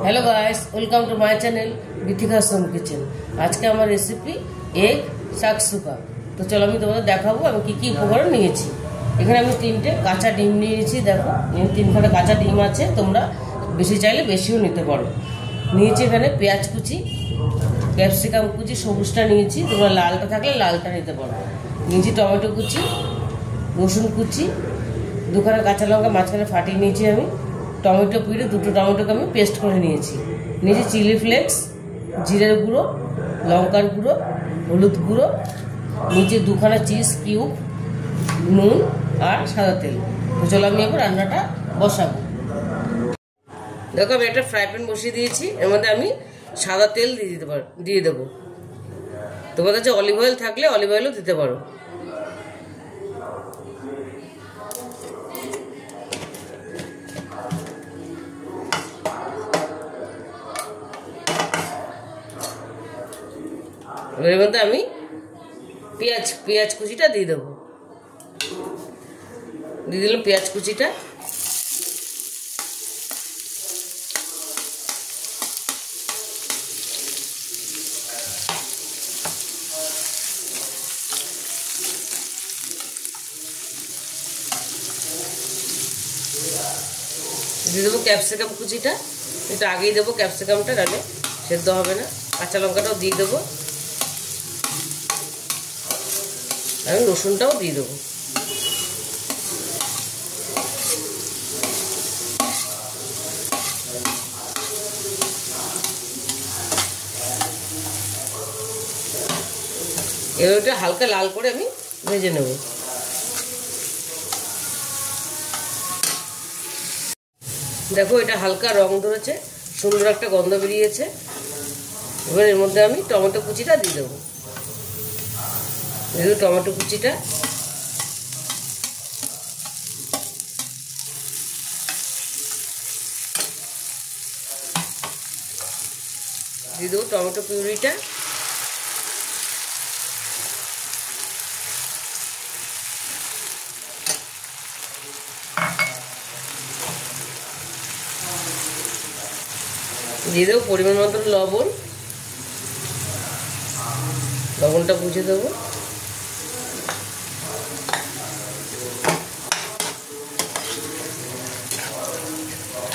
Hello guys, welcome to my channel Bithika home kitchen. আজকে আমার recipe egg শাকসুকা। তো চলো আমি তোমাদের দেখাবো আমি কি কি উপকরণ নিয়েছি। এখানে আমি 3টে কাঁচা ডিম নিয়েছি। দেখো 3খানা কাঁচা ডিম আছে, তোমরা বেশি চাইলে বেশিও নিতে পারো। নিয়েছি এখানে পেঁয়াজ কুচি, ক্যাপসিকাম কুচি, সবুজটা নিয়েছি, তোমরা লালটা থাকলে লালটা নিতে পারো। নিয়েছি টমেটো কুচি, রসুন কুচি, 2খানা কাঁচা লঙ্কা মাঝখানে ফাটিয়ে নিয়েছি আমি। টমেটো পিড়ে 2টো টমেটোকে আমি পেস্ট করে নিয়েছি। নিয়েছি চিলি ফ্লেক্স, জিরের গুঁড়ো, লঙ্কার গুঁড়ো, হলুদ গুঁড়ো, নিচে 2খানা চিজ কিউব, নুন আর সাদা তেল। তো চলো আমি এবার রান্নাটা বসাবো। দেখো আমি একটা ফ্রাই প্যান বসিয়ে দিয়েছি, এর মধ্যে আমি সাদা তেল দিয়ে দেবো। তোমাদের কাছে অলিভ অয়েল থাকলে অলিভ অয়েলও দিতে পারো। এর মধ্যে আমি পেঁয়াজ কুচিটা দিয়ে দেবো। দিয়ে দিলাম পেঁয়াজ কুচিটা। দিয়ে দেবো ক্যাপসিকাম কুচিটা, এটা আগেই দেবো ক্যাপসিকামটা, নাহলে সেদ্ধ হবে না। কাঁচা লঙ্কাটাও দিয়ে দেবো, আমি রসুনটাও দিয়ে দেবো। এবার ওটা হালকা লাল করে আমি ভেজে নেব। দেখো এটা হালকা রং ধরেছে, সুন্দর একটা গন্ধ বেরিয়েছে। এবার এর মধ্যে আমি টমেটো কুচিটা দিয়ে দেবো। টমেটো কুচিটা দিয়ে দেবো, টমেটো পিউরিটা দিয়ে দেবো, পরিমাণ মতো লবণটা বুঝে দেবো।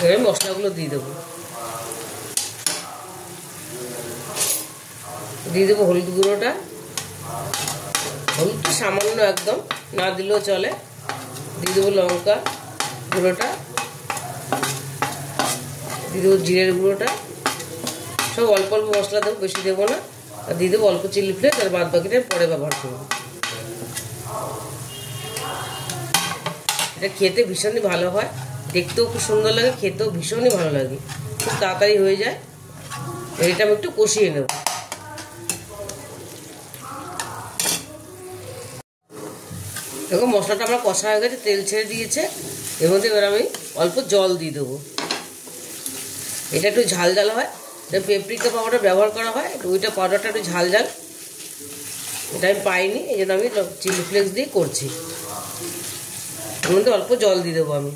এবার মশলাগুলো দিয়ে দেবো। দিয়ে দেবো হলুদ গুঁড়োটা, হলুদটা সামান্য একদম, না দিলেও চলে। দিয়ে দেবো লঙ্কা গুঁড়োটা, দিয়ে দেবো জিরের গুঁড়োটা। সব অল্প অল্প মশলা দেবো, বেশি দেবো না। আর দিয়ে দেবো অল্প চিলি ফ্লেক্স, আর বাদ বাকিটা পরে ব্যবহার করবো। এটা খেতে ভীষণই ভালো হয়, দেখতেও খুব সুন্দর লাগে, খেতেও ভীষণই ভালো লাগে, খুব তাড়াতাড়ি হয়ে যায়। এটা আমি একটু কষিয়ে নেব। দেখো মশলাটা আমার কষা হয়ে গেছে, তেল ছেড়ে দিয়েছে। এর মধ্যে এবার আমি অল্প জল দিয়ে দেবো। এটা একটু ঝাল ঝাল হয়, পেপরিকা পাউডার ব্যবহার করা হয়, ওইটা পাউডারটা একটু ঝাল ঝাল, এটা আমি পাইনি, এই জন্য আমি চিলি ফ্লেক্স দিয়ে করছি। এর মধ্যে অল্প জল দিয়ে দেবো আমি,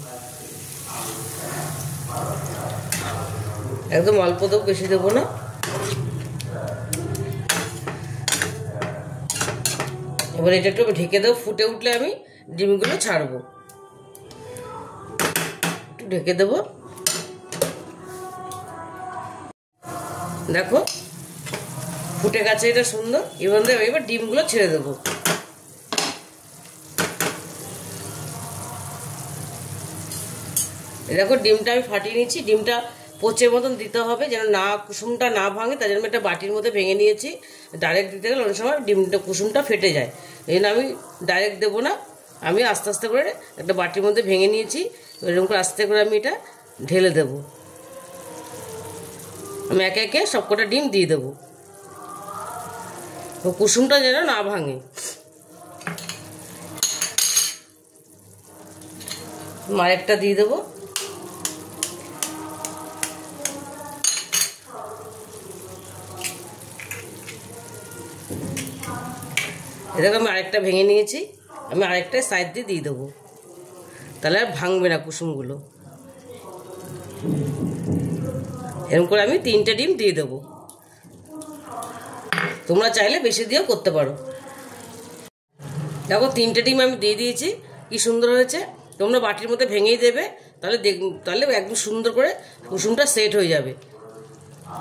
একদম অল্প দেবো, বেশি দেবো না। এবার এটা একটু ঢেকে দেবো, ফুটে উঠলে আমি ডিমগুলো ছাড়বো। একটু ঢেকে দেবো। দেখো ফুটে গেছে, এটা সুন্দর। এবার ডিমগুলো ছেড়ে দেবো। দেখো ডিমটা আমি ফাটিয়ে নিচ্ছি। ডিমটা পচের মতন দিতে হবে, যেন না কুসুমটা না ভাঙে, তার জন্য একটা বাটির মধ্যে ভেঙে নিয়েছি। ডাইরেক্ট দিতে গেলে অনেক সময় ডিমটা কুসুমটা ফেটে যায়, এই জন্য আমি ডাইরেক্ট দেবো না, আমি আস্তে আস্তে করে একটা বাটির মধ্যে ভেঙে নিয়েছি। এরকম করে আস্তে করে আমি এটা ঢেলে দেবো। আমি একে একে সবকটা ডিম দিয়ে দেবো, কুসুমটা যেন না ভাঙে। আরেকটা দিয়ে দেবো। এটাকে আমি আরেকটা ভেঙে নিয়েছি, আমি আরেকটা সাইড দিয়ে দেবো, তাহলে আর ভাঙবে না কুসুমগুলো। এরকম করে আমি 3টে ডিম দিয়ে দেবো। তোমরা চাইলে বেশি দিয়েও করতে পারো। দেখো 3টে ডিম আমি দিয়ে দিয়েছি, কি সুন্দর হয়েছে। তোমরা বাটির মধ্যে ভেঙেই দেবে, তাহলে একদম সুন্দর করে কুসুমটা সেট হয়ে যাবে।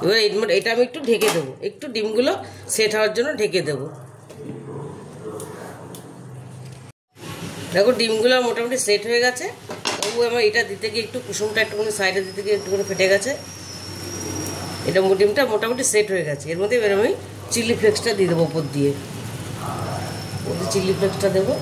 এবার এটা আমি একটু ঢেকে দেবো, একটু ডিমগুলো সেট হওয়ার জন্য ঢেকে দেবো। দেখো ডিমগুলো মোটামুটি সেট হয়ে গেছে। তবু আমার এটা দিতে গিয়ে একটু কুসুমটা একটুখানি সাইডে দিতে গিয়ে একটুখানি ফেটে গেছে। এটা ডিমটা মোটামুটি সেট হয়ে গেছে। এর মধ্যে এবার আমি চিলি ফ্লেক্সটা দিয়ে দেবো উপর দিয়ে, চিলি ফ্লেক্সটা দেবো।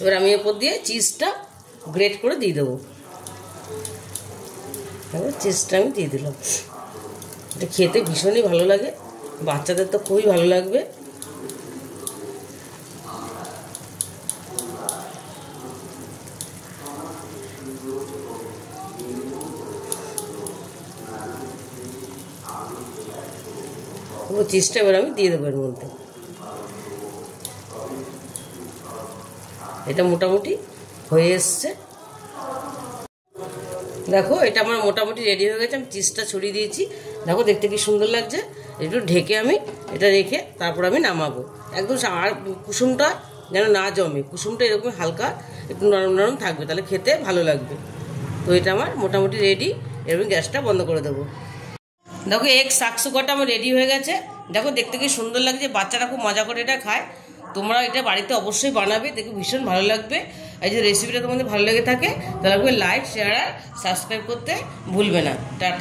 এবার আমি এরপর দিয়ে চিজটা গ্রেট করে দিয়ে দেবো। এবার চিজটা আমি দিয়ে দিলাম। এটা খেতে ভীষণই ভালো লাগে, বাচ্চাদের তো খুবই ভালো লাগবে। পুরো চিজটা এবার আমি দিয়ে দেবো এর মধ্যে। এটা মোটামুটি হয়ে এসছে। দেখো এটা আমার মোটামুটি রেডি হয়ে গেছে। আমি চিজটা ছড়িয়ে দিয়েছি, দেখো দেখতে কি সুন্দর লাগছে। একটু ঢেকে আমি এটা রেখে তারপর আমি নামাবো। একদম আর কুসুমটা যেন না জমে, কুসুমটা এরকম হালকা একটু নরম নরম থাকবে, তাহলে খেতে ভালো লাগবে। তো এটা আমার মোটামুটি রেডি। এরকম গ্যাসটা বন্ধ করে দেবো। দেখো এগ শাকসুকাটা আমার রেডি হয়ে গেছে। দেখো দেখতে কি সুন্দর লাগছে, বাচ্চারা খুব মজা করে এটা খায়। তোমরা এটা বাড়িতে অবশ্যই বানাবে, দেখো ভীষণ ভালো লাগবে। এই যে রেসিপিটা তোমাদের ভালো লেগে থাকে তাহলে লাইক, শেয়ার আর সাবস্ক্রাইব করতে ভুলবে না। টাটা।